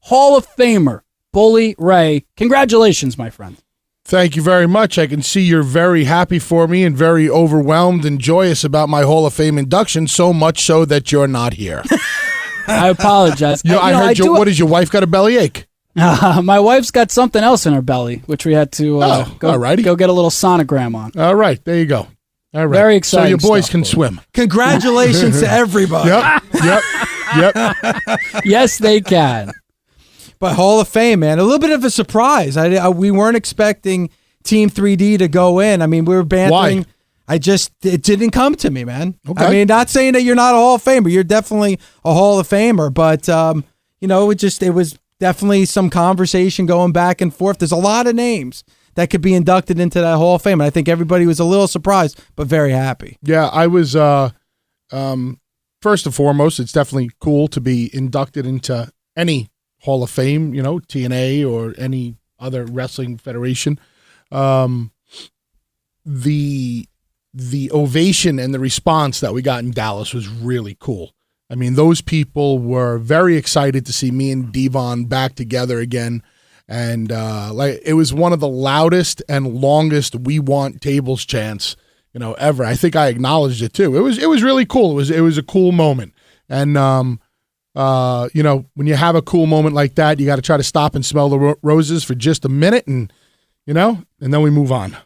Hall of Famer, Bully Ray. Congratulations, my friend. Thank you very much. I can see you're very happy for me and very overwhelmed and joyous about my Hall of Fame induction, so much so that you're not here. I apologize. I heard what is your wife got a bellyache? My wife's got something else in her belly, which we had to go get a little sonogram on. All right, there you go. All right. Very exciting. So your boys stuff, can swim. Congratulations to everybody. Yep. Yes, they can. But Hall of Fame, man, a little bit of a surprise. We weren't expecting Team 3D to go in. I mean, we were bantering. Why? It didn't come to me, man. Okay. I mean, not saying that you're not a Hall of Famer. You're definitely a Hall of Famer. But, it was definitely some conversation going back and forth. There's a lot of names that could be inducted into that Hall of Fame. And I think everybody was a little surprised, but very happy. Yeah, I was, first and foremost, it's definitely cool to be inducted into any Hall of Fame, TNA or any other wrestling federation. The ovation and the response that we got in Dallas was really cool. I mean, those people were very excited to see me and Devon back together again. And it was one of the loudest and longest "We Want Tables" chants, ever. I think I acknowledged it too. It was really cool. It was a cool moment. And when you have a cool moment like that, you got to try to stop and smell the roses for just a minute, and then we move on.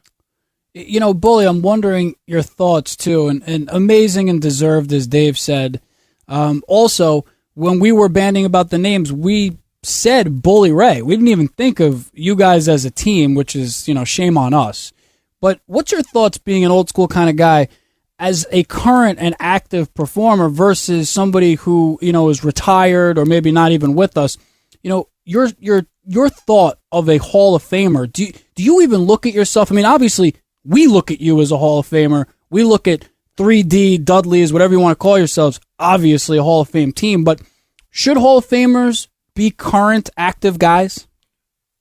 Bully, I'm wondering your thoughts too, and amazing and deserved, as Dave said. Also, when we were banding about the names, we said Bully Ray. We didn't even think of you guys as a team, which is, shame on us. But what's your thoughts, being an old school kind of guy, as a current and active performer versus somebody who, is retired or maybe not even with us? Your thought of a Hall of Famer, do you even look at yourself? I mean, obviously, we look at you as a Hall of Famer. We look at 3D, Dudleys, whatever you want to call yourselves, obviously a Hall of Fame team. But should Hall of Famers be current active guys?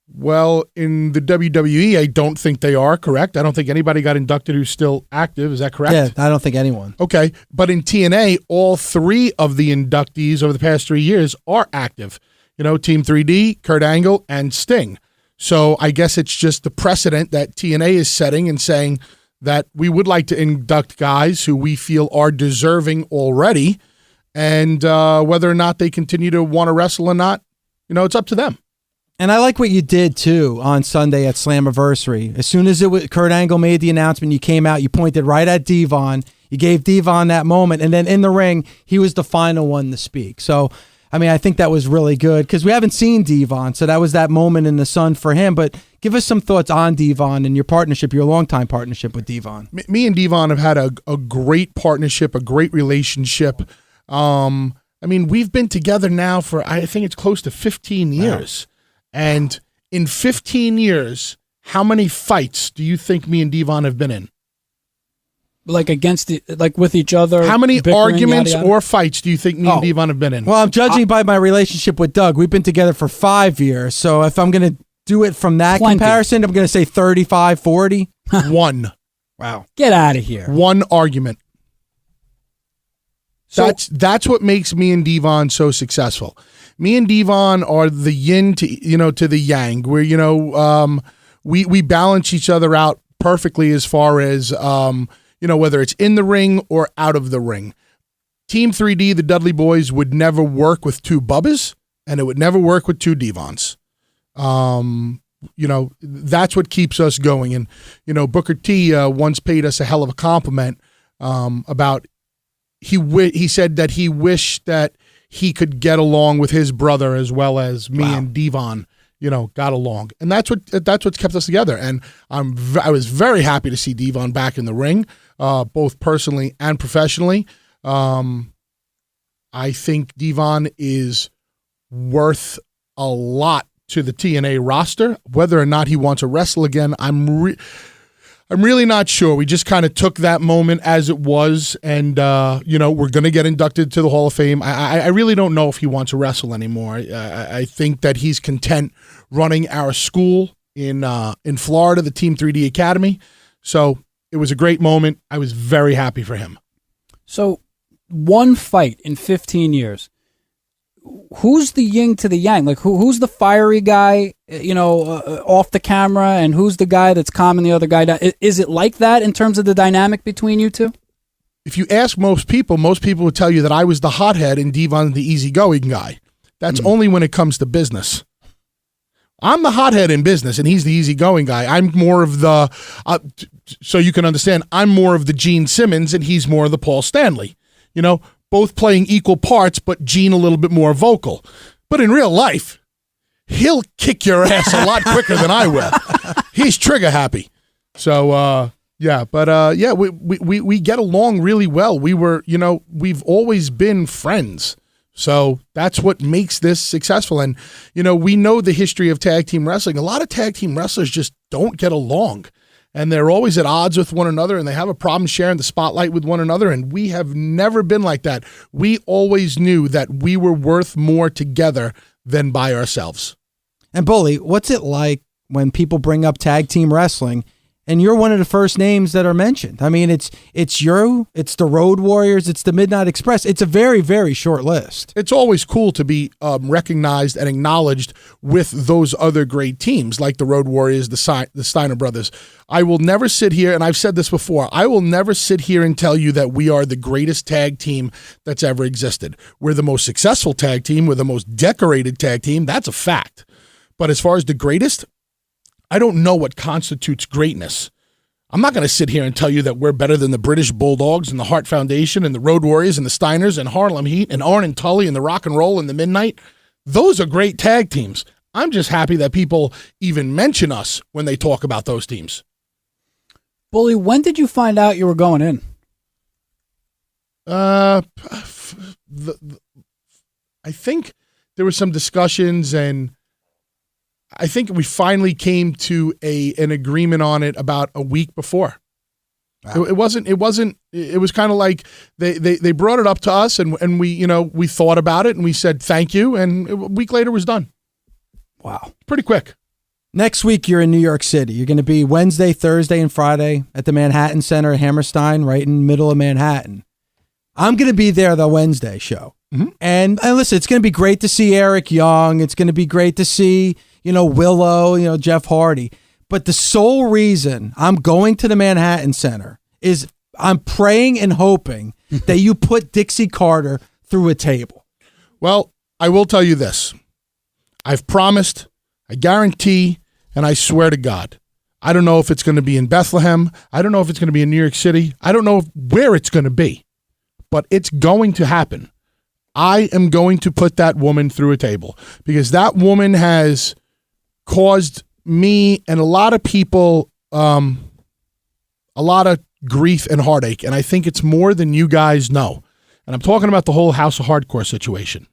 Well, in the WWE, I don't think they are, correct? I don't think anybody got inducted who's still active. Is that correct? Yeah, I don't think anyone. Okay, but in TNA, all three of the inductees over the past 3 years are active. Team 3D, Kurt Angle, and Sting. So I guess it's just the precedent that TNA is setting and saying that we would like to induct guys who we feel are deserving already, and whether or not they continue to want to wrestle or not, it's up to them. And I like what you did, too, on Sunday at Slammiversary. As soon as Kurt Angle made the announcement, you came out, you pointed right at Devon, you gave Devon that moment, and then in the ring, he was the final one to speak. So, I mean, I think that was really good because we haven't seen Devon, so that was that moment in the sun for him. But give us some thoughts on Devon and your partnership, your longtime partnership with Devon. Me and Devon have had a great partnership, a great relationship. We've been together now for, I think it's close to 15 years. Wow. And in 15 years, how many fights do you think me and Devon have been in? Like with each other? How many arguments or fights do you think me and Devon have been in? Well, I'm judging by my relationship with Doug. We've been together for 5 years. So if I'm going to do it from that comparison, I'm going to say 35, 40. One. Wow. Get out of here. One argument. So that's what makes me and Devon so successful. Me and Devon are the yin to the yang. Where we balance each other out perfectly as far as whether it's in the ring or out of the ring. Team 3D, the Dudley Boys, would never work with two Bubbas, and it would never work with two Devons. That's what keeps us going. And Booker T once paid us a hell of a compliment about. He said that he wished that he could get along with his brother as well as me and Devon, got along. And that's what's kept us together. And I was very happy to see Devon back in the ring, both personally and professionally. I think Devon is worth a lot to the TNA roster. Whether or not he wants to wrestle again, I'm really not sure. We just kind of took that moment as it was, and we're going to get inducted to the Hall of Fame. I really don't know if he wants to wrestle anymore. I think that he's content running our school in Florida, the Team 3D Academy. So it was a great moment. I was very happy for him. So one fight in 15 years. who's the yin to the yang? Like, who's the fiery guy, off the camera, and who's the guy that's calming the other guy down? Is it like that in terms of the dynamic between you two? If you ask most people would tell you that I was the hothead and Devon the easygoing guy. That's only when it comes to business. I'm the hothead in business, and he's the easygoing guy. I'm more of the, so you can understand, I'm more of the Gene Simmons, and he's more of the Paul Stanley. Both playing equal parts, but Gene a little bit more vocal. But in real life, he'll kick your ass a lot quicker than I will. He's trigger happy. So, we get along really well. We've always been friends. So that's what makes this successful. And, we know the history of tag team wrestling. A lot of tag team wrestlers just don't get along. And they're always at odds with one another, and they have a problem sharing the spotlight with one another. And we have never been like that. We always knew that we were worth more together than by ourselves. And Bully, what's it like when people bring up tag team wrestling and you're one of the first names that are mentioned? I mean, it's you, it's the Road Warriors, it's the Midnight Express. It's a very, very short list. It's always cool to be recognized and acknowledged with those other great teams like the Road Warriors, the Steiner Brothers. I will never sit here, and I've said this before, I will never sit here and tell you that we are the greatest tag team that's ever existed. We're the most successful tag team. We're the most decorated tag team. That's a fact. But as far as the greatest, I don't know what constitutes greatness. I'm not going to sit here and tell you that we're better than the British Bulldogs and the Hart Foundation and the Road Warriors and the Steiners and Harlem Heat and Arn and Tully and the Rock and Roll and the Midnight. Those are great tag teams. I'm just happy that people even mention us when they talk about those teams. Bully, when did you find out you were going in? I think there were some discussions, and I think we finally came to an agreement on it about a week before. Wow. It was kind of like they brought it up to us, and we thought about it, and we said thank you, and a week later it was done. Wow. Pretty quick. Next week, you're in New York City. You're going to be Wednesday, Thursday, and Friday at the Manhattan Center at Hammerstein, right in the middle of Manhattan. I'm going to be there the Wednesday show. Mm-hmm. And listen, it's going to be great to see Erich Young. It's going to be great to see, Willow, Jeff Hardy. But the sole reason I'm going to the Manhattan Center is I'm praying and hoping that you put Dixie Carter through a table. Well, I will tell you this. I've promised, I guarantee, and I swear to God, I don't know if it's going to be in Bethlehem. I don't know if it's going to be in New York City. I don't know where it's going to be, but it's going to happen. I am going to put that woman through a table because that woman has caused me and a lot of people a lot of grief and heartache, and I think it's more than you guys know. And I'm talking about the whole House of Hardcore situation.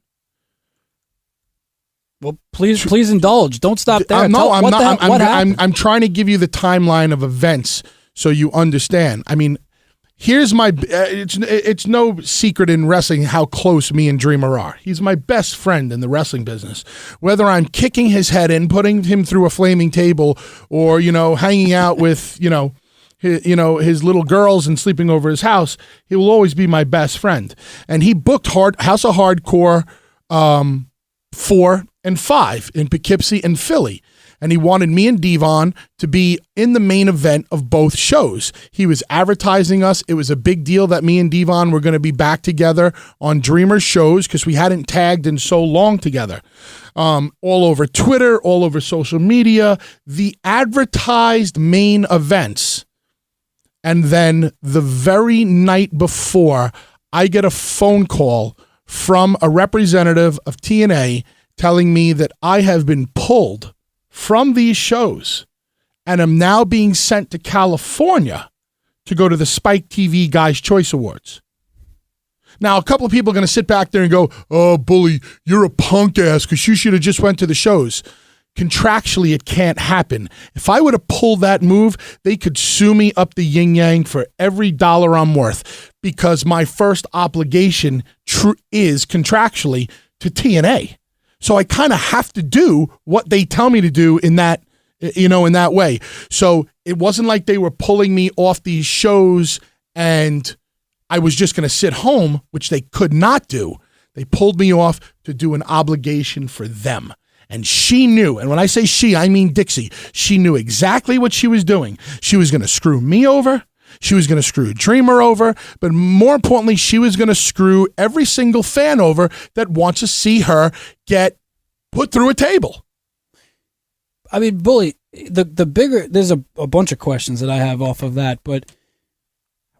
Well, please indulge. Don't stop there. I'm trying to give you the timeline of events so you understand. I mean, here's my. It's no secret in wrestling how close me and Dreamer are. He's my best friend in the wrestling business. Whether I'm kicking his head in, putting him through a flaming table, or hanging out with his little girls and sleeping over his house, he will always be my best friend. And he booked House of Hardcore 4 and 5 in Poughkeepsie and Philly. And he wanted me and Devon to be in the main event of both shows. He was advertising us. It was a big deal that me and Devon were going to be back together on Dreamer's shows because we hadn't tagged in so long together. All over Twitter, all over social media, the advertised main events. And then the very night before, I get a phone call from a representative of TNA telling me that I have been pulled from these shows and am now being sent to California to go to the Spike TV Guys' Choice Awards. Now, a couple of people are going to sit back there and go, "Oh, Bully, you're a punk ass because you should have just went to the shows." Contractually, it can't happen. If I were to pull that move, they could sue me up the yin-yang for every dollar I'm worth because my first obligation is contractually to TNA. So I kind of have to do what they tell me to do in that way. So it wasn't like they were pulling me off these shows and I was just going to sit home, which they could not do. They pulled me off to do an obligation for them. And she knew, and when I say she, I mean Dixie, she knew exactly what she was doing. She was going to screw me over. She was going to screw Dreamer over. But more importantly, she was going to screw every single fan over that wants to see her get put through a table. I mean, Bully, the bigger, there's a bunch of questions that I have off of that, but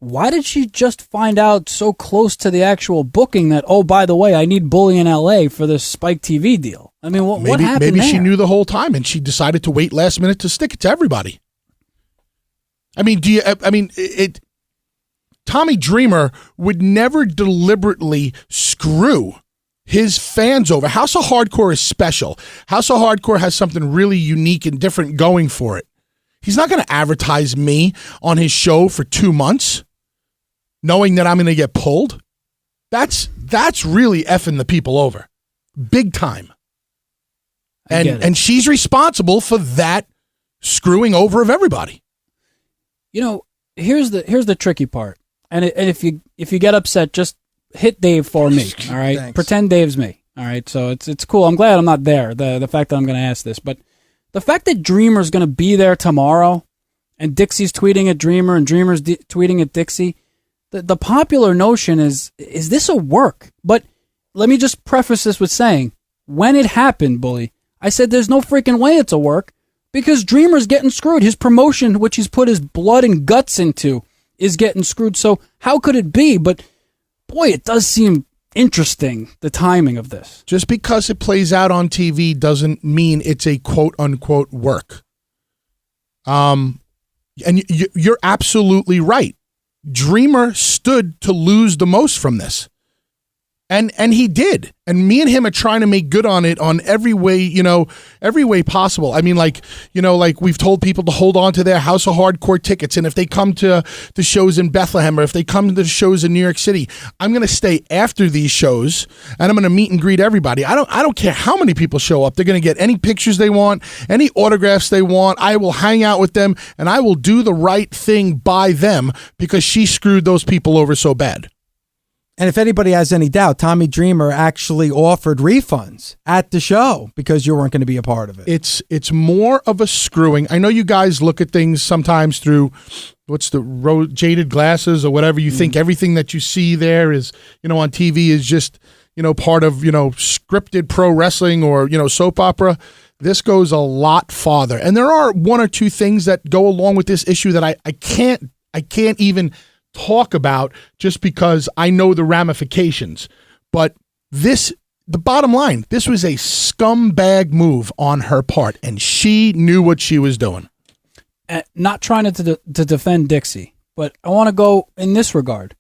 why did she just find out so close to the actual booking that, oh, by the way, I need Bully in L.A. for this Spike TV deal? I mean, what happened Maybe there? she knew the whole time and she decided to wait last minute to stick it to everybody. I mean, Tommy Dreamer would never deliberately screw his fans over. House of Hardcore is special. House of Hardcore has something really unique and different going for it. He's not going to advertise me on his show for 2 months, knowing that I'm going to get pulled. That's really effing the people over, big time. And she's responsible for that screwing over of everybody. You know, here's the tricky part, and if you get upset, just hit Dave for me, all right? Thanks. Pretend Dave's me, all right? So it's cool. I'm glad I'm not there, the fact that I'm going to ask this. But the fact that Dreamer's going to be there tomorrow and Dixie's tweeting at Dreamer and Dreamer's tweeting at Dixie, the popular notion is this a work? But let me just preface this with saying, when it happened, Bully, I said there's no freaking way it's a work because Dreamer's getting screwed. His promotion, which he's put his blood and guts into, is getting screwed. So how could it be? But boy, it does seem interesting, the timing of this. Just because it plays out on TV doesn't mean it's a quote-unquote work. And you're absolutely right. Dreamer stood to lose the most from this. And he did. And me and him are trying to make good on it on every way possible. I mean, like we've told people to hold on to their House of Hardcore tickets. And if they come to the shows in Bethlehem or if they come to the shows in New York City, I'm going to stay after these shows and I'm going to meet and greet everybody. I don't care how many people show up. They're going to get any pictures they want, any autographs they want. I will hang out with them and I will do the right thing by them because she screwed those people over so bad. And if anybody has any doubt, Tommy Dreamer actually offered refunds at the show because you weren't going to be a part of it. It's more of a screwing. I know you guys look at things sometimes through jaded glasses or whatever. You think everything that you see there is, on TV is just, part of, scripted pro wrestling or, soap opera. This goes a lot farther. And there are one or two things that go along with this issue that I can't even talk about just because I know the ramifications. But the bottom line, this was a scumbag move on her part, and she knew what she was doing. Not trying to defend Dixie, but I want to go in this regard.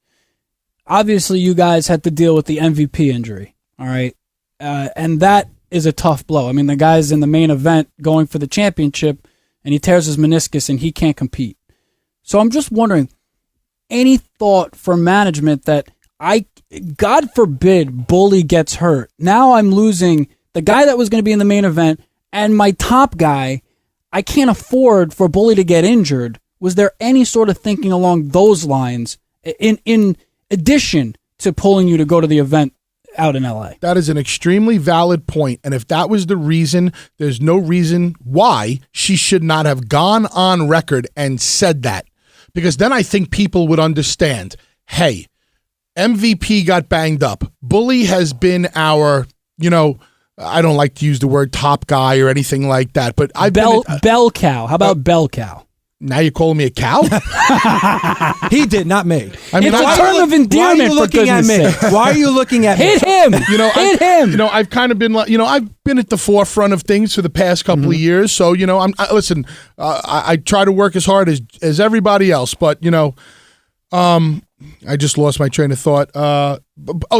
Obviously, you guys had to deal with the MVP injury, all right? And that is a tough blow. I mean, the guy's in the main event going for the championship, and he tears his meniscus, and he can't compete. So I'm just wondering, any thought from management that God forbid Bully gets hurt. Now I'm losing the guy that was going to be in the main event and my top guy. I can't afford for Bully to get injured. Was there any sort of thinking along those lines in addition to pulling you to go to the event out in LA? That is an extremely valid point. And if that was the reason, there's no reason why she should not have gone on record and said that. Because then I think people would understand, hey, MVP got banged up. Bully has been our, I don't like to use the word top guy or anything like that, but bell cow. How about bell cow? Now you're calling me a cow? He did, not me. I mean, it's a term of endearment. Why are you looking at me? Why are you looking at me? Hit him! Hit him! I've kind of been like, I've been at the forefront of things for the past couple of years. So, listen, I try to work as hard as everybody else, but I just lost my train of thought.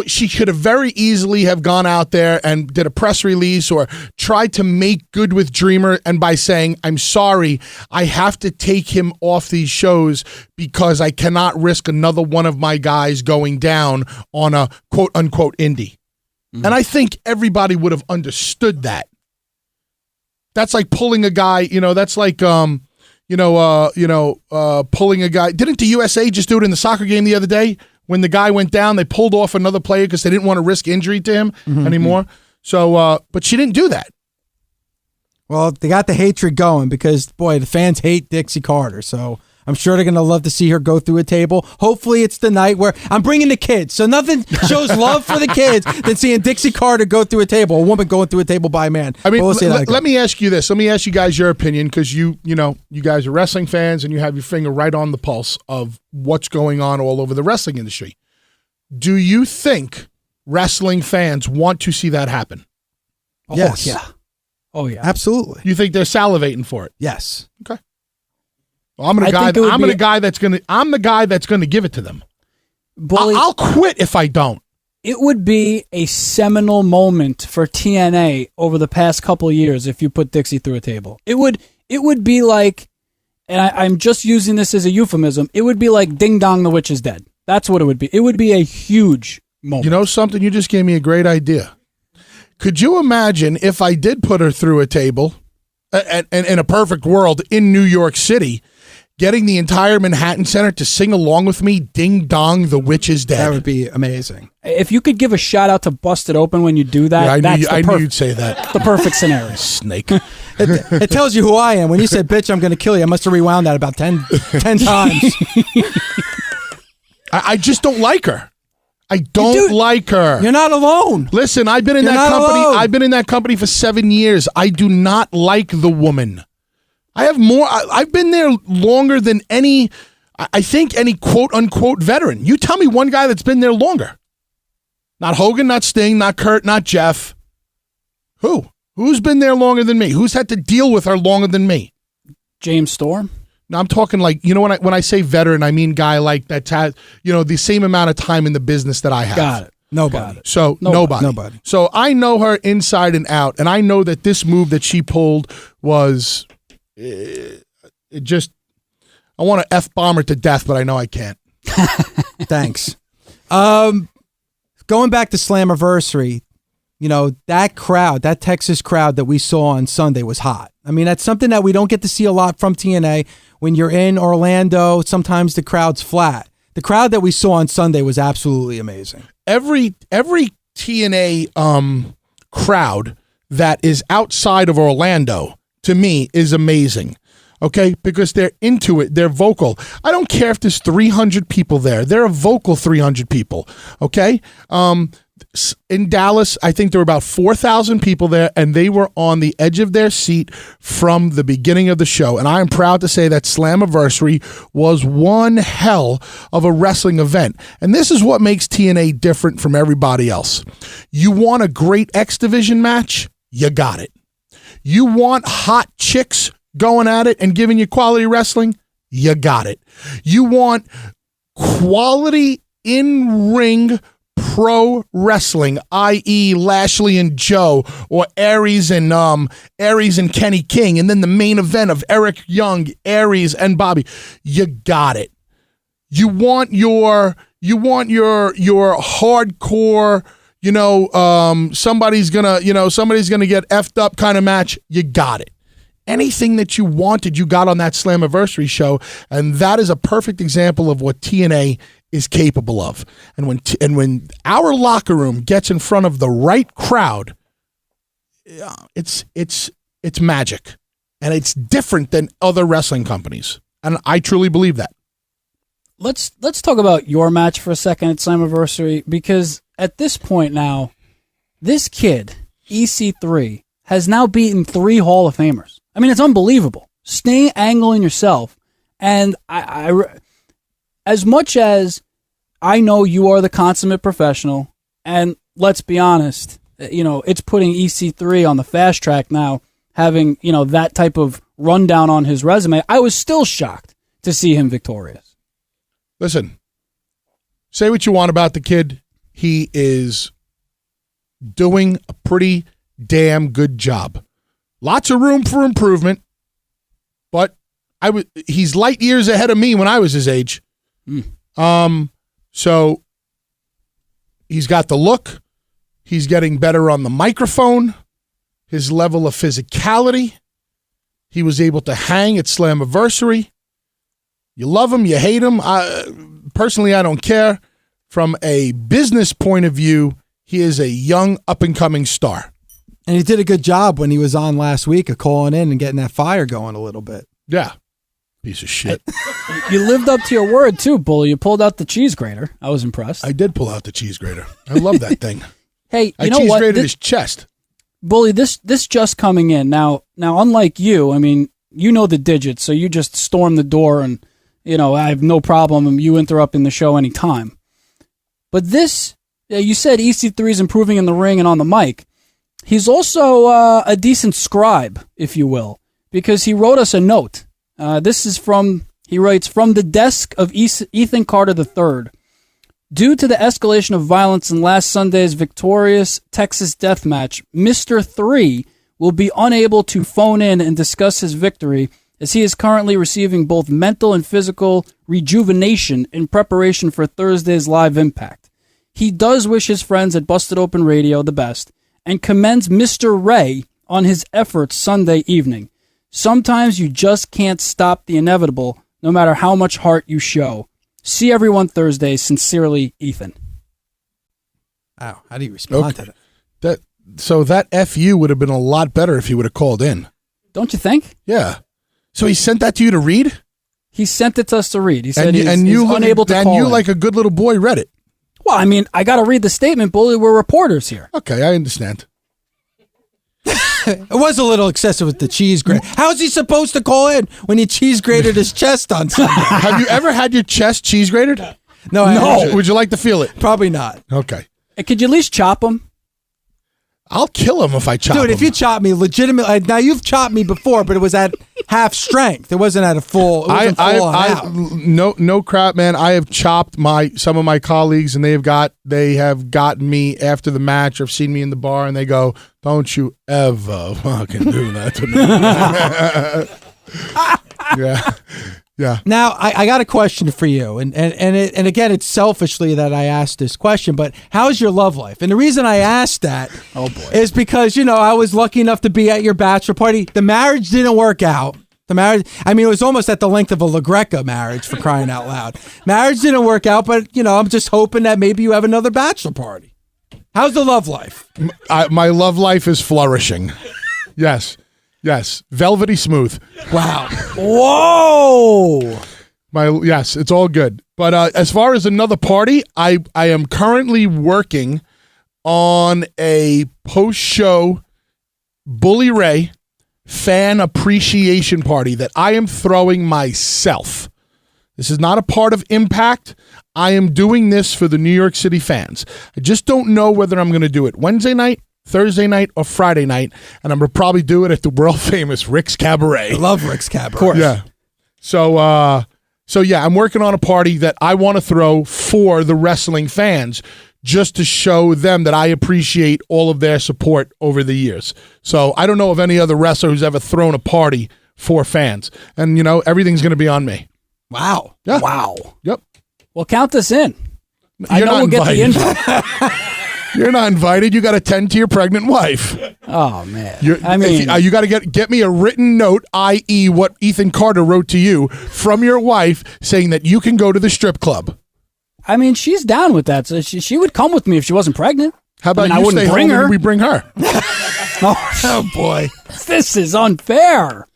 She could have very easily have gone out there and did a press release or tried to make good with Dreamer, and by saying, I'm sorry, I have to take him off these shows because I cannot risk another one of my guys going down on a quote-unquote indie. Mm-hmm. And I think everybody would have understood that. That's like pulling a guy, that's like pulling a guy. Didn't the USA just do it in the soccer game the other day When the guy went down, they pulled off another player because they didn't want to risk injury to him anymore. So, but she didn't do that. Well, they got the hatred going because, boy, the fans hate Dixie Carter. So I'm sure they're going to love to see her go through a table. Hopefully it's the night where I'm bringing the kids. So nothing shows love for the kids than seeing Dixie Carter go through a table, a woman going through a table by a man. I mean, let me ask you this. Let me ask you guys your opinion because you guys are wrestling fans and you have your finger right on the pulse of what's going on all over the wrestling industry. Do you think wrestling fans want to see that happen? Yes. Yeah. Oh, yeah. Absolutely. You think they're salivating for it? Yes. Okay. Well, I'm the guy that's gonna give it to them. Bully, I'll quit if I don't. it would be a seminal moment for TNA over the past couple of years if you put Dixie through a table. It would be like, and I'm just using this as a euphemism, it would be like Ding Dong, the Witch is Dead. That's what it would be. It would be a huge moment. You know something? You just gave me a great idea. Could you imagine if I did put her through a table, and in a perfect world in New York City, getting the entire Manhattan Center to sing along with me, Ding Dong, the Witch is Dead? That would be amazing. If you could give a shout out to Busted Open when you do that, yeah, I knew you'd say that. The perfect scenario. Snake. It tells you who I am. When you said, bitch, I'm going to kill you, I must have rewound that about 10 times. I just don't like her. I don't like her. You're not alone. Listen, I've been in that company. I've been in that company for 7 years. I do not like the woman. I've been there longer than any quote unquote veteran. You tell me one guy that's been there longer. Not Hogan, not Sting, not Kurt, not Jeff. Who's been there longer than me? Who's had to deal with her longer than me? James Storm. Now I'm talking like, when I say veteran, I mean guy like that's had, the same amount of time in the business that I have.Got it. Nobody. So nobody. So I know her inside and out, and I know that this move that she pulled was, I want to F-bomb her to death, but I know I can't. Thanks. Going back to Slammiversary, that crowd, that Texas crowd that we saw on Sunday was hot. I mean, that's something that we don't get to see a lot from TNA. When you're in Orlando, sometimes the crowd's flat. The crowd that we saw on Sunday was absolutely amazing. Every TNA crowd that is outside of Orlando, to me, is amazing. Okay? Because they're into it. They're vocal. I don't care if there's 300 people there. They're a vocal 300 people. Okay? In Dallas, I think there were about 4,000 people there, and they were on the edge of their seat from the beginning of the show. And I am proud to say that Slammiversary was one hell of a wrestling event. And this is what makes TNA different from everybody else. You want a great X Division match? You got it. You want hot chicks going at it and giving you quality wrestling? You got it. You want quality in-ring pro wrestling, i.e. Lashley and Joe, or Aries and Kenny King, and then the main event of Erich Young, Aries and Bobby. You got it. You want your hardcore, somebody's gonna get effed up kind of match. You got it. Anything that you wanted, you got on that Slammiversary show, and that is a perfect example of what TNA is capable of. And when our locker room gets in front of the right crowd, it's magic, and it's different than other wrestling companies, and I truly believe that. Let's talk about your match for a second at Slammiversary, because at this point now, this kid EC3 has now beaten 3 Hall of Famers. I mean, it's unbelievable. Sting, Angle, and yourself, and I as much as I know you are the consummate professional, and let's be honest, it's putting EC3 on the fast track now, having, that type of rundown on his resume. I was still shocked to see him victorious. Listen, say what you want about the kid. He is doing a pretty damn good job. Lots of room for improvement, but he's light years ahead of me when I was his age. So he's got the look. He's getting better on the microphone. His level of physicality. He was able to hang at Slammiversary. You love him, you hate him. Personally, I don't care. from a business point of view, he is a young, up-and-coming star. And he did a good job when he was on last week of calling in and getting that fire going a little bit. Yeah. Piece of shit. You lived up to your word, too, Bully. You pulled out the cheese grater. I was impressed. I did pull out the cheese grater. I love that thing. Hey, I you know cheese what? grated his chest. Bully, this just coming in. Now, unlike you, I mean, you know the digits, so you just storm the door and, I have no problem you interrupting the show anytime. But this, you said EC3 is improving in the ring and on the mic. He's also a decent scribe, if you will, because he wrote us a note. This is he writes, from the desk of Ethan Carter III. Due to the escalation of violence in last Sunday's victorious Texas death match, Mr. 3 will be unable to phone in and discuss his victory as he is currently receiving both mental and physical rejuvenation in preparation for Thursday's live Impact. He does wish his friends at Busted Open Radio the best and commends Mr. Ray on his efforts Sunday evening. Sometimes you just can't stop the inevitable, no matter how much heart you show. See everyone Thursday. Sincerely, Ethan. Wow, how do you respond to that? So that FU would have been a lot better if he would have called in. Don't you think? Yeah. So he sent that to you to read? He sent it to us to read. He said he's you unable to call in. And you, like a good little boy, read it. Well, I mean, I got to read the statement, Bully. We're reporters here. Okay, I understand. It was a little excessive with the cheese grater. How is he supposed to call in when he cheese grated his chest on Sunday? Have you ever had your chest cheese grated? No. Would you like to feel it? Probably not. Okay. Hey, could you at least chop him? I'll kill him if I chop him. Dude, if you chop me legitimately, now you've chopped me before, but it was at half strength. It wasn't at a full. It wasn't full on out. No crap, man. I have chopped some of my colleagues, and they have gotten me after the match. I've seen me in the bar, and they go, "Don't you ever fucking do that to me." Yeah. Now, I got a question for you, and again, it's selfishly that I asked this question, but how's your love life? And the reason I asked that is because, I was lucky enough to be at your bachelor party. The marriage didn't work out. It was almost at the length of a LaGreca marriage, for crying out loud. Marriage didn't work out, but, I'm just hoping that maybe you have another bachelor party. How's the love life? My love life is flourishing. Yes, velvety smooth. Wow. Whoa. Yes, it's all good. But as far as another party, I am currently working on a post-show Bully Ray fan appreciation party that I am throwing myself. This is not a part of Impact. I am doing this for the New York City fans. I just don't know whether I'm going to do it Wednesday night, Thursday night, or Friday night, and I'm going to probably do it at the world-famous Rick's Cabaret. I love Rick's Cabaret. Of course. Yeah. So yeah, I'm working on a party that I want to throw for the wrestling fans just to show them that I appreciate all of their support over the years. So I don't know of any other wrestler who's ever thrown a party for fans. And, everything's going to be on me. Wow. Yeah. Wow. Yep. Well, count us in. I know we'll get the info. You're not invited. You got to tend to your pregnant wife. Oh man! You got to get me a written note, i.e., what Ethan Carter wrote to you from your wife, saying that you can go to the strip club. I mean, she's down with that. So she would come with me if she wasn't pregnant. How about I wouldn't stay bring home her? And we bring her. Oh boy, this is unfair.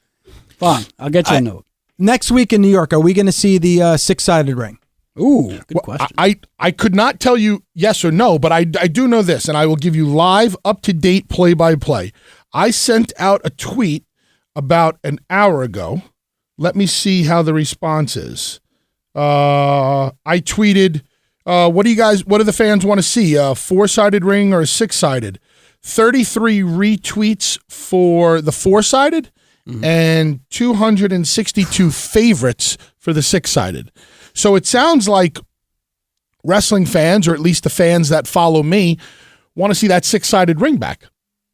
Fine, I'll get you a note. Next week in New York, are we going to see the six-sided ring? Ooh, good question. I could not tell you yes or no, but I do know this, and I will give you live, up-to-date play-by-play. I sent out a tweet about an hour ago. Let me see how the response is. I tweeted, what do the fans want to see, a four-sided ring or a six-sided? 33 retweets for the four-sided and 262 favorites for the six-sided. So it sounds like wrestling fans, or at least the fans that follow me, want to see that six-sided ring back.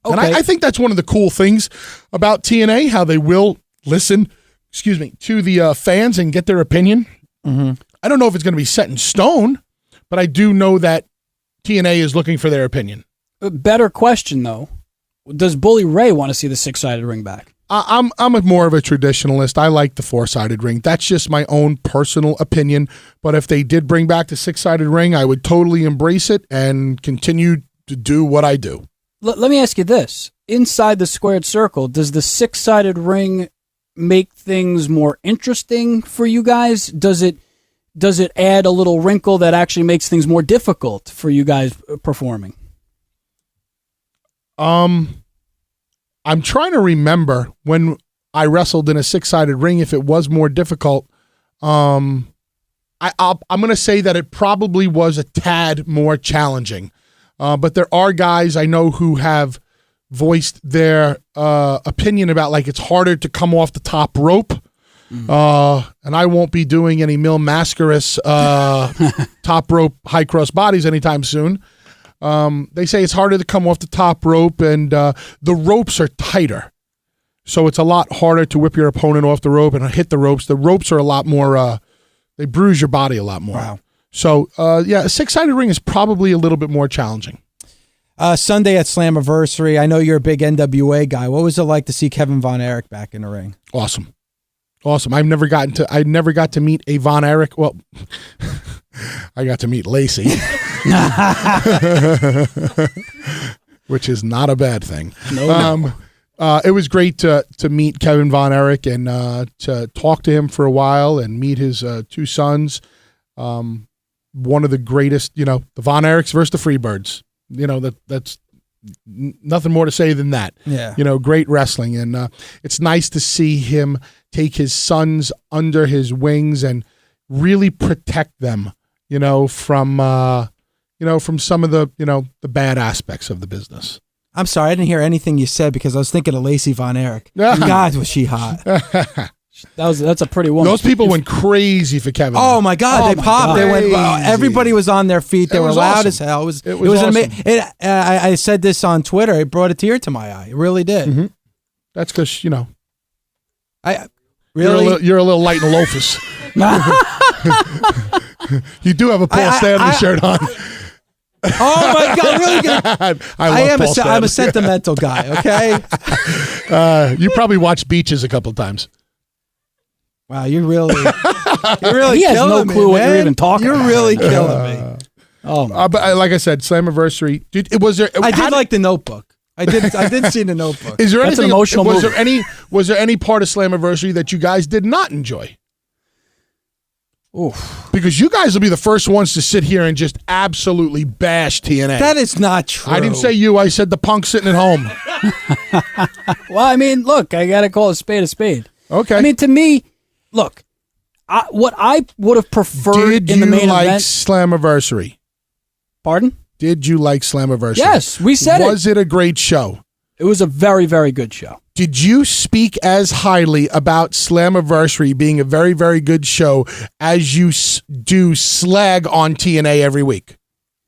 Okay. And I think that's one of the cool things about TNA, how they will listen, to the fans and get their opinion. Mm-hmm. I don't know if it's going to be set in stone, but I do know that TNA is looking for their opinion. A better question, though. Does Bully Ray want to see the six-sided ring back? I'm more of a traditionalist. I like the 4-sided ring. That's just my own personal opinion. But if they did bring back the 6-sided ring, I would totally embrace it and continue to do what I do. Let me ask you this. Inside the squared circle, does the 6-sided ring make things more interesting for you guys? Does it add a little wrinkle that actually makes things more difficult for you guys performing? I'm trying to remember when I wrestled in a 6-sided ring, if it was more difficult. I'm going to say that it probably was a tad more challenging. But there are guys I know who have voiced their opinion about, like, it's harder to come off the top rope. And I won't be doing any Mil Mascaras top rope high cross bodies anytime soon. They say it's harder to come off the top rope, and the ropes are tighter. So it's a lot harder to whip your opponent off the rope and hit the ropes. The ropes are a lot more, they bruise your body a lot more. Wow. So, a 6-sided ring is probably a little bit more challenging. Sunday at Slammiversary, I know you're a big NWA guy. What was it like to see Kevin Von Erich back in the ring? Awesome. I never got to meet a Von Erich. Well, I got to meet Lacey, which is not a bad thing. No. It was great to meet Kevin Von Erich and to talk to him for a while and meet his 2 sons. One of the greatest, the Von Erichs versus the Freebirds. That's nothing more to say than that. Yeah. Great wrestling. And it's nice to see him take his sons under his wings and really protect them, from some of the, the bad aspects of the business. I'm sorry, I didn't hear anything you said because I was thinking of Lacey Von Erich. God, was she hot. That's a pretty woman. Those people went crazy for Kevin. Oh my God, they popped. God. They went. Everybody was on their feet. They were loud as hell. It was awesome. amazing. I said this on Twitter. It brought a tear to my eye. It really did. Mm-hmm. That's because I really you're a little light in the loafers. You do have a Paul Stanley shirt on. Oh my God! Really good. I'm a sentimental guy. Okay. You probably watched Beaches a couple of times. Wow, you're really he has no clue what you're even talking about. You're really killing me. But like I said, Slammiversary. I did like the Notebook. I did see the Notebook. Is there That's anything an emotional was movie. Was there any part of Slammiversary that you guys did not enjoy? Oof. Because you guys will be the first ones to sit here and just absolutely bash TNA. That is not true. I didn't say you. I said the punk sitting at home. Well, I mean, look, I got to call a spade a spade. Okay. I mean, to me, look, what I would have preferred in the main event. Slammiversary? Pardon? Did you like Slammiversary? Yes, we said Was it a great show? It was a very, very good show. Did you speak as highly about Slammiversary being a very, very good show as you do slag on TNA every week?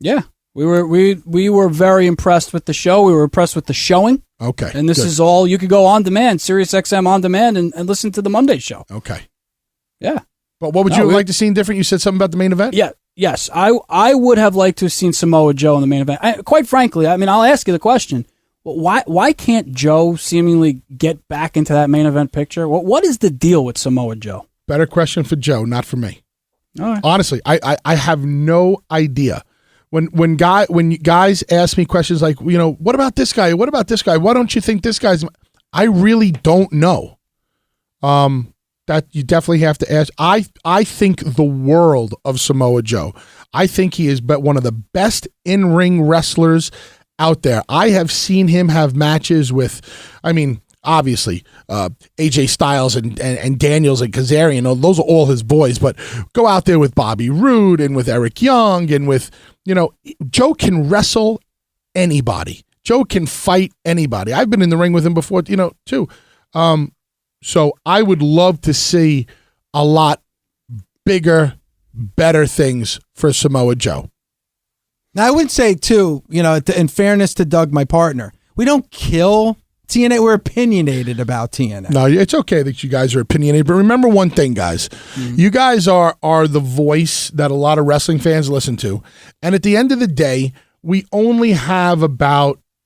Yeah, we were very impressed with the show. We were impressed with the showing. Okay. And this is all, you could go on demand, SiriusXM on demand, and listen to the Monday show. Okay. Yeah. But what would you like to see different? You said something about the main event? Yeah. Yes. I would have liked to have seen Samoa Joe in the main event. Quite frankly, I mean, I'll ask you the question. Why can't Joe seemingly get back into that main event picture? What is the deal with Samoa Joe? Better question for Joe, not for me. All right. Honestly, I have no idea. When guys ask me questions like, what about this guy? What about this guy? Why don't you think this guy's? I really don't know. That you definitely have to ask. I think the world of Samoa Joe. I think he is one of the best in-ring wrestlers out there. I have seen him have matches with, obviously, AJ Styles and Daniels and Kazarian. Those are all his boys, but go out there with Bobby Roode and with Eric Young and with, Joe can wrestle anybody. Joe can fight anybody. I've been in the ring with him before, too. So I would love to see a lot bigger, better things for Samoa Joe. Now, I would say, too, in fairness to Doug, my partner, we don't kill TNA. We're opinionated about TNA. No, it's okay that you guys are opinionated, but remember one thing, guys. Mm-hmm. You guys are the voice that a lot of wrestling fans listen to. And at the end of the day, we only have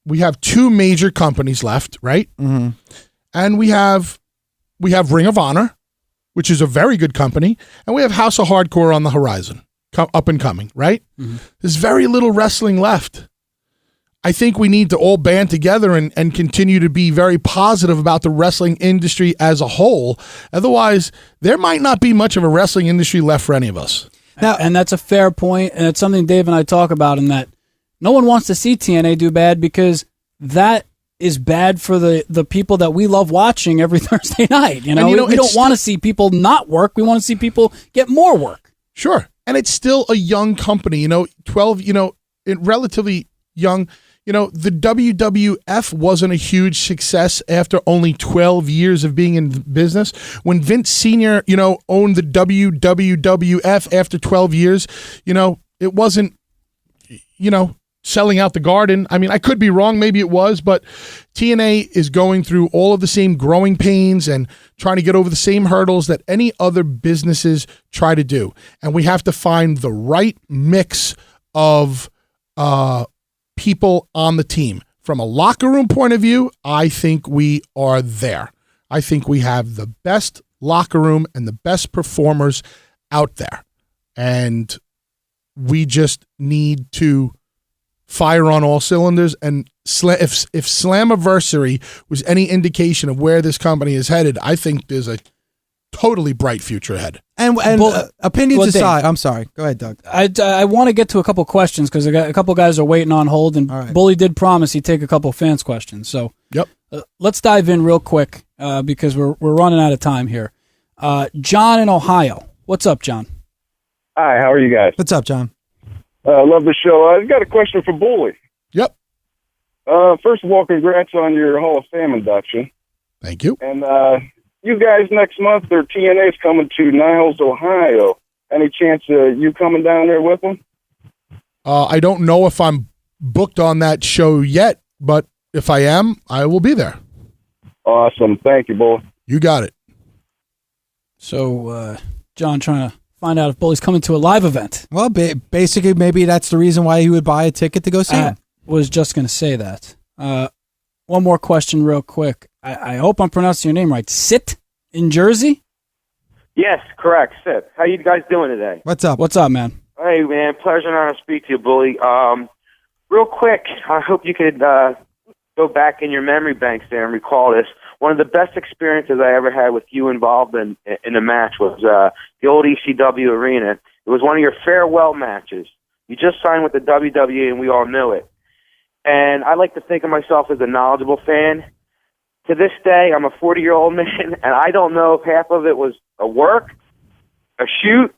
we have 2 major companies left, right? Mm-hmm. and we have Ring of Honor, which is a very good company, and we have House of Hardcore on the horizon, up and coming, right? Mm-hmm. There's very little wrestling left. I think we need to all band together and continue to be very positive about the wrestling industry as a whole. Otherwise, there might not be much of a wrestling industry left for any of us. Now, and that's a fair point, and it's something Dave and I talk about, in that no one wants to see TNA do bad, because that is bad for the people that we love watching every Thursday night. You know, we don't want to see people not work. We want to see people get more work. Sure. And it's still a young company, 12, relatively young. The WWF wasn't a huge success after only 12 years of being in business. When Vince Sr., owned the WWF after 12 years, it wasn't, selling out the garden. I mean, I could be wrong. Maybe it was, but TNA is going through all of the same growing pains and trying to get over the same hurdles that any other businesses try to do. And we have to find the right mix of people on the team. From a locker room point of view, I think we are there. I think we have the best locker room and the best performers out there. And we just need to fire on all cylinders. And if Slammiversary was any indication of where this company is headed, I think there's a totally bright future ahead. And opinions aside, Dave, I'm sorry. Go ahead, Doug. I want to get to a couple questions, because a couple guys are waiting on hold, and right. Bully did promise he'd take a couple fans' questions. So yep. Let's dive in real quick, because we're running out of time here. John in Ohio. What's up, John? Hi, how are you guys? What's up, John? Love the show. I've got a question for Bully. Yep. First of all, congrats on your Hall of Fame induction. Thank you. And you guys, next month, their TNA is coming to Niles, Ohio. Any chance of you coming down there with them? I don't know if I'm booked on that show yet, but if I am, I will be there. Awesome. Thank you, Bully. You got it. So, John, trying to find out if Bully's coming to a live event. Well, basically, maybe that's the reason why he would buy a ticket to go see him. Was just going to say that. One more question real quick. I hope I'm pronouncing your name right. Sit in Jersey? Yes, correct. Sit. How you guys doing today? What's up? What's up, man? Hey, man. Pleasure and honor to speak to you, Bully. Real quick, I hope you could go back in your memory banks there and recall this. One of the best experiences I ever had with you involved in a match was the old ECW arena. It was one of your farewell matches. You just signed with the WWE, and we all knew it. And I like to think of myself as a knowledgeable fan. To this day, I'm a 40-year-old man, and I don't know if half of it was a work, a shoot,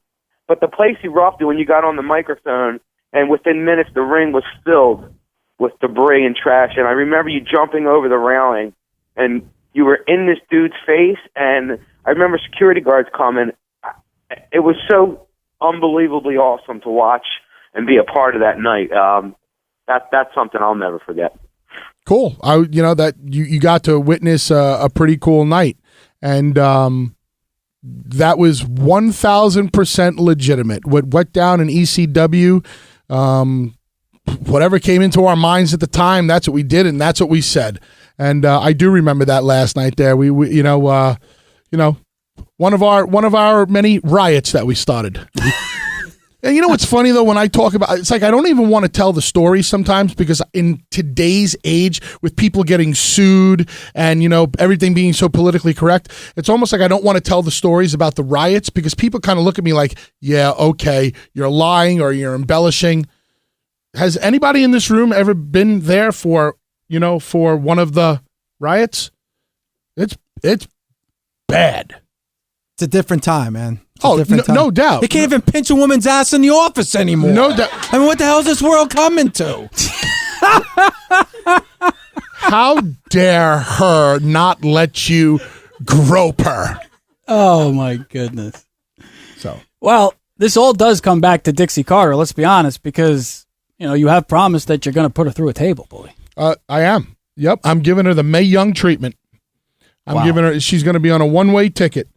but the place erupted when you got on the microphone, and within minutes the ring was filled with debris and trash. And I remember you jumping over the railing, and you were in this dude's face, and I remember security guards coming. It was so unbelievably awesome to watch and be a part of that night. That's something I'll never forget. Cool. That you got to witness a pretty cool night, and that was 1,000% legitimate. What went down in ECW, whatever came into our minds at the time, that's what we did, and that's what we said. And I do remember that last night there. We one of our many riots that we started. And you know what's funny, though, when I talk about it's like I don't even want to tell the story sometimes, because in today's age, with people getting sued and, everything being so politically correct, it's almost like I don't want to tell the stories about the riots, because people kind of look at me like, yeah, okay, you're lying or you're embellishing. Has anybody in this room ever been there for one of the riots? It's bad. It's a different time, man. No doubt. They can't even pinch a woman's ass in the office anymore. No doubt. I mean, what the hell is this world coming to? How dare her not let you grope her? Oh, my goodness. So, well, this all does come back to Dixie Carter, let's be honest, because, you have promised that you're going to put her through a table, Bully. I am. Yep. I'm giving her the Mae Young treatment. She's going to be on a one-way ticket.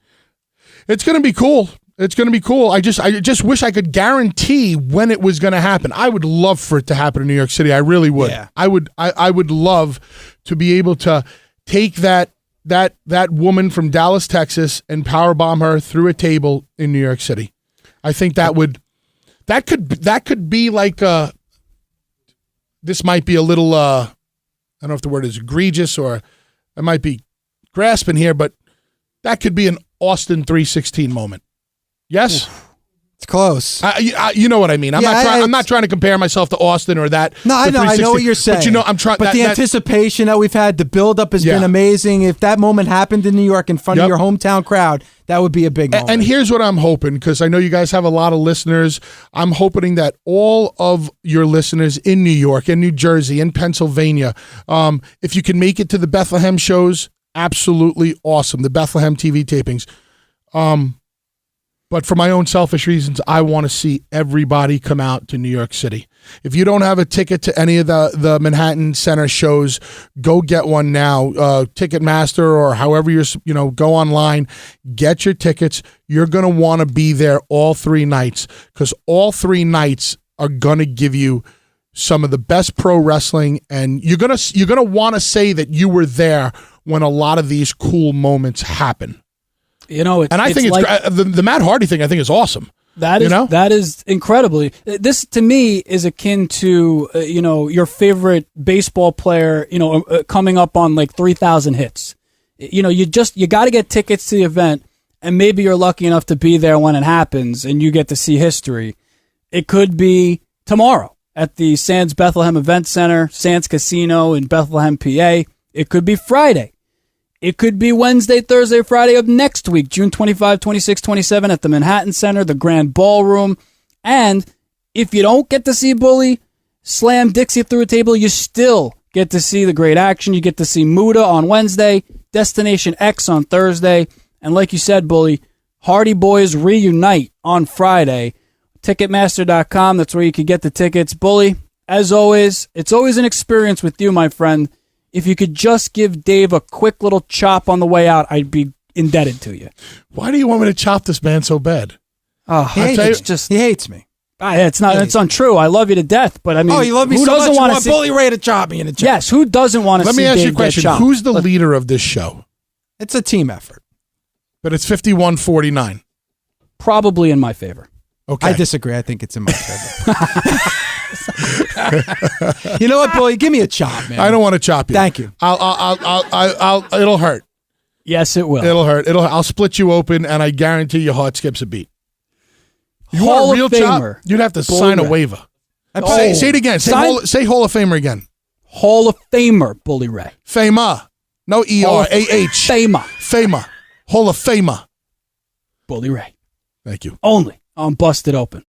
It's going to be cool. It's going to be cool. I just wish I could guarantee when it was going to happen. I would love for it to happen in New York City. I really would. Yeah. I would love to be able to take that that woman from Dallas, Texas, and powerbomb her through a table in New York City. I think that could be like this might be a little I don't know if the word is egregious or I might be grasping here, but that could be an Austin 316 moment. Yes? It's close. You know what I mean. I'm not trying to compare myself to Austin or that. No, I know what you're saying. But I'm trying. But the anticipation that we've had, the buildup has been amazing. If that moment happened in New York in front of your hometown crowd, that would be a big moment. And here's what I'm hoping, because I know you guys have a lot of listeners. I'm hoping that all of your listeners in New York and New Jersey and Pennsylvania, if you can make it to the Bethlehem shows, absolutely awesome. The Bethlehem TV tapings. But for my own selfish reasons, I want to see everybody come out to New York City. If you don't have a ticket to any of the Manhattan Center shows, go get one now. Ticketmaster or however go online, get your tickets. You're going to want to be there all 3 nights, because all 3 nights are going to give you some of the best pro wrestling, and you're going to want to say that you were there when a lot of these cool moments happen. I think the Matt Hardy thing I think is awesome. That is incredibly. This to me is akin to your favorite baseball player coming up on like 3,000 hits. You got to get tickets to the event, and maybe you're lucky enough to be there when it happens, and you get to see history. It could be tomorrow at the Sands Bethlehem Event Center, Sands Casino in Bethlehem, PA. It could be Friday. It could be Wednesday, Thursday, Friday of next week, June 25, 26, 27 at the Manhattan Center, the Grand Ballroom. And if you don't get to see Bully slam Dixie through a table, you still get to see the great action. You get to see Muda on Wednesday, Destination X on Thursday. And like you said, Bully, Hardy Boys reunite on Friday. Ticketmaster.com, that's where you can get the tickets. Bully, as always, it's always an experience with you, my friend. If you could just give Dave a quick little chop on the way out, I'd be indebted to you. Why do you want me to chop this man so bad? Oh, he hates me. It's untrue. I love you to death, but I mean, you love me who so doesn't much want you want Bully Ray to chop me in a chop? Yes, who doesn't want to see Dave Let me ask you a question. get chopped? Who's the leader of this show? It's a team effort. But it's 51-49. Probably in my favor. Okay. I disagree. I think it's in my favor. You know what, Bully? Give me a chop, man. I don't want to chop you. Thank you. I'll it'll hurt. Yes, it will. It'll hurt. I'll split you open, and I guarantee your heart skips a beat. You Hall want a real of Famer. chop? You'd have to sign a waiver. Say it again. Say Hall of Famer again. Hall of Famer, Bully Ray. Famer. No E-R, A-H. Famer. Hall of Famer. Bully Ray. Thank you. Only on Busted Open.